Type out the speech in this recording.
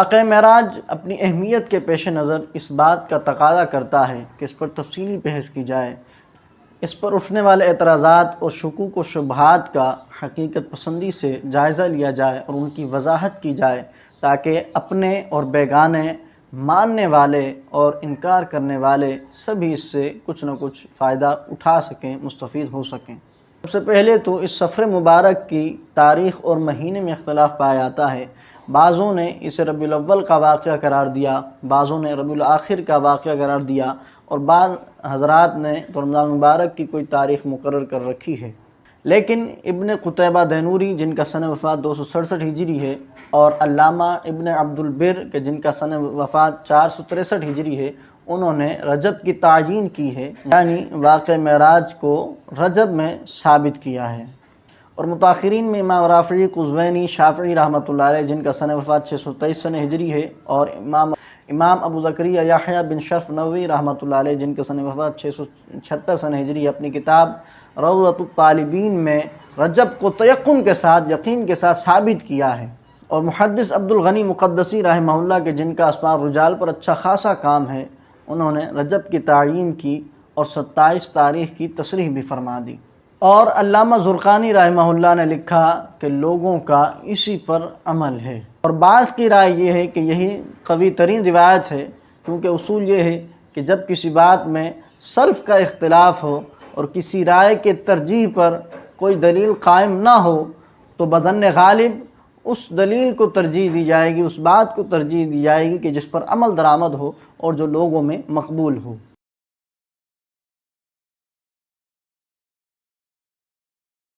واقعہ معراج اپنی اہمیت کے پیش نظر اس بات کا تقاضا کرتا ہے کہ اس پر تفصیلی بحث کی جائے، اس پر اٹھنے والے اعتراضات اور شکوک و شبہات کا حقیقت پسندی سے جائزہ لیا جائے اور ان کی وضاحت کی جائے، تاکہ اپنے اور بیگانے، ماننے والے اور انکار کرنے والے سبھی اس سے کچھ نہ کچھ فائدہ اٹھا سکیں، مستفید ہو سکیں۔ سب سے پہلے تو اس سفر مبارک کی تاریخ اور مہینے میں اختلاف پایا جاتا ہے۔ بعضوں نے اسے ربیع الاول کا واقعہ قرار دیا، بعضوں نے ربیع الاخر کا واقعہ قرار دیا، اور بعض حضرات نے تو رمضان مبارک کی کوئی تاریخ مقرر کر رکھی ہے۔ لیکن ابن قتیبہ دینوری، جن کا سن وفات 267 ہجری ہے، اور علامہ ابن عبد البر کہ جن کا سن وفات 463 ہجری ہے، انہوں نے رجب کی تعیین کی ہے، یعنی واقع معراج کو رجب میں ثابت کیا ہے۔ اور متاخرین میں امام رافعی، قزوینی، شافعی رحمۃ اللہ علیہ جن کا سن وفات 623 سن ہجری ہے، اور امام ابو زکریا یحییٰ بن شرف نووی رحمۃ اللہ علیہ جن کا سن وفات 676 سن ہجری ہے، اپنی کتاب روضۃ الطالبین میں رجب کو تیقن کے ساتھ، یقین کے ساتھ ثابت کیا ہے۔ اور محدث عبد الغنی مقدسی رحمہ اللہ کے جن کا اسماء الرجال پر اچھا خاصا کام ہے، انہوں نے رجب کی تعیین کی اور 27 تاریخ کی تصریح بھی فرما دی۔ اور علامہ زرقانی رحمہ اللہ نے لکھا کہ لوگوں کا اسی پر عمل ہے، اور بعض کی رائے یہ ہے کہ یہی قوی ترین روایت ہے، کیونکہ اصول یہ ہے کہ جب کسی بات میں سلف کا اختلاف ہو اور کسی رائے کے ترجیح پر کوئی دلیل قائم نہ ہو تو بظن غالب اس دلیل کو ترجیح دی جائے گی، اس بات کو ترجیح دی جائے گی کہ جس پر عمل درآمد ہو اور جو لوگوں میں مقبول ہو۔